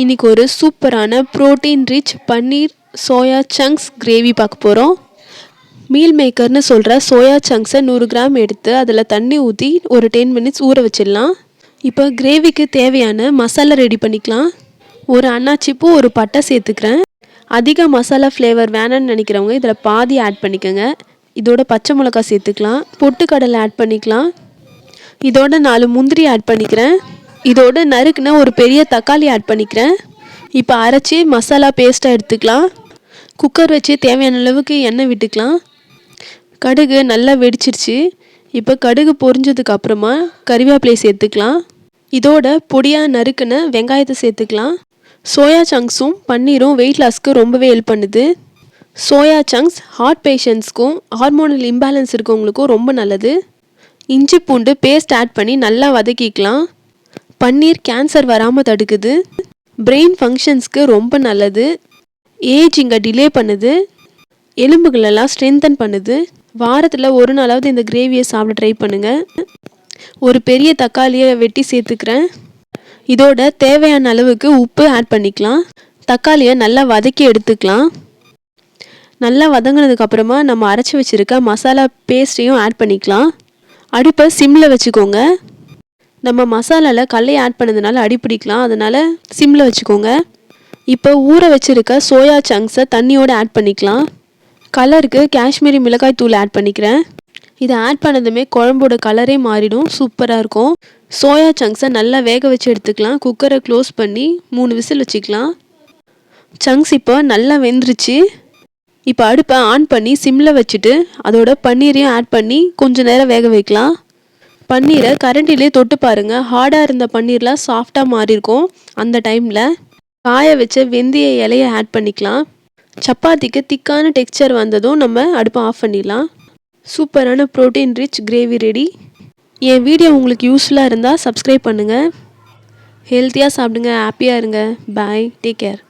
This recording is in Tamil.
இன்றைக்கி ஒரு சூப்பரான ப்ரோட்டீன் ரிச் பன்னீர் சோயா சங்க்ஸ் கிரேவி பார்க்க போகிறோம். மீல் மேக்கர்னு சொல்கிற சோயா சங்க்ஸை 100 கிராம் எடுத்து அதில் தண்ணி ஊற்றி ஒரு 10 மினிட்ஸ் ஊற வச்சிடலாம். இப்போ கிரேவிக்கு தேவையான மசாலா ரெடி பண்ணிக்கலாம். ஒரு அன்னாச்சிப்பூ, ஒரு பட்டை சேர்த்துக்கிறேன். அதிக மசாலா ஃப்ளேவர் வேணான்னு நினைக்கிறவங்க இதில் பாதி ஆட் பண்ணிக்கோங்க. இதோட பச்சை மிளகாய் சேர்த்துக்கலாம். பொட்டுக்கடலை ஆட் பண்ணிக்கலாம். இதோட 4 முந்திரி ஆட் பண்ணிக்கிறேன். இதோட நறுக்குன ஒரு பெரிய தக்காளி ஆட் பண்ணிக்கிறேன். இப்போ அரைச்சி மசாலா பேஸ்ட்டாக எடுத்துக்கலாம். குக்கர் வச்சு தேவையான அளவுக்கு எண்ணெய் விட்டுக்கலாம். கடுகு நல்லா வெடிச்சிருச்சு. இப்போ கடுகு பொரிஞ்சதுக்கு அப்புறமா கறிவேப்பிலை சேர்த்துக்கலாம். இதோட பொடியாக நறுக்குன வெங்காயத்தை சேர்த்துக்கலாம். சோயா சங்க்ஸும் பன்னீரும் வெயிட் லாஸ்க்கு ரொம்பவே ஹெல்ப் பண்ணுது. சோயா சங்க்ஸ் ஹார்ட் பேஷண்ட்ஸ்க்கும் ஹார்மோனல் இம்பேலன்ஸ் இருக்கவங்களுக்கும் ரொம்ப நல்லது. இஞ்சி பூண்டு பேஸ்ட் ஆட் பண்ணி நல்லா வதக்கிக்கலாம். பன்னீர் கேன்சர் வராமல் தடுக்குது. பிரெயின் ஃபங்க்ஷன்ஸ்க்கு ரொம்ப நல்லது. ஏஜ் இங்கே டிலே பண்ணுது. எலும்புகளெல்லாம் ஸ்ட்ரென்தன் பண்ணுது. வாரத்தில் ஒரு நாளாவது இந்த கிரேவியை சாப்பிட ட்ரை பண்ணுங்கள். ஒரு பெரிய தக்காளியை வெட்டி சேர்த்துக்கிறேன். இதோட தேவையான அளவுக்கு உப்பு ஆட் பண்ணிக்கலாம். தக்காளியை நல்லா வதக்கி எடுத்துக்கலாம். நல்லா வதங்கினதுக்கப்புறமா நம்ம அரைச்சி வச்சுருக்க மசாலா பேஸ்ட்டையும் ஆட் பண்ணிக்கலாம். அடுப்பை சிம்மில் வச்சுக்கோங்க. நம்ம மசாலாவில் கல்லை ஆட் பண்ணதுனால அடி பிடிக்கலாம், அதனால் சிம்மில் வச்சுக்கோங்க. இப்போ ஊற வச்சுருக்க சோயா சங்க்ஸை தண்ணியோடு ஆட் பண்ணிக்கலாம். கலருக்கு காஷ்மீரி மிளகாய் தூள் ஆட் பண்ணிக்கிறேன். இதை ஆட் பண்ணதுமே குழம்போட கலரே மாறிடும், சூப்பராக இருக்கும். சோயா சங்க்ஸை நல்லா வேக வச்சு எடுத்துக்கலாம். குக்கரை க்ளோஸ் பண்ணி 3 விசில் வச்சுக்கலாம். சங்க்ஸ் இப்போ நல்லா வெந்துருச்சு. இப்போ அடுப்பை ஆன் பண்ணி சிம்மில் வச்சுட்டு அதோட பன்னீரையும் ஆட் பண்ணி கொஞ்சம் நேரம் வேக வைக்கலாம். பன்னீரை கரண்டிலே தொட்டு பாருங்கள். ஹார்டாக இருந்த பன்னீர்லாம் சாஃப்டாக மாறியிருக்கும். அந்த டைமில் காய வச்ச வெந்தய இலையை ஆட் பண்ணிக்கலாம். சப்பாத்திக்கு திக்கான டெக்ஸ்சர் வந்ததும் நம்ம அடுப்பை ஆஃப் பண்ணிடலாம். சூப்பரான ப்ரோட்டீன் ரிச் கிரேவி ரெடி. என் வீடியோ உங்களுக்கு யூஸ்ஃபுல்லாக இருந்தால் சப்ஸ்கிரைப் பண்ணுங்கள். ஹெல்த்தியாக சாப்பிடுங்க, ஹாப்பியாக இருங்க. பாய், டேக் கேர்.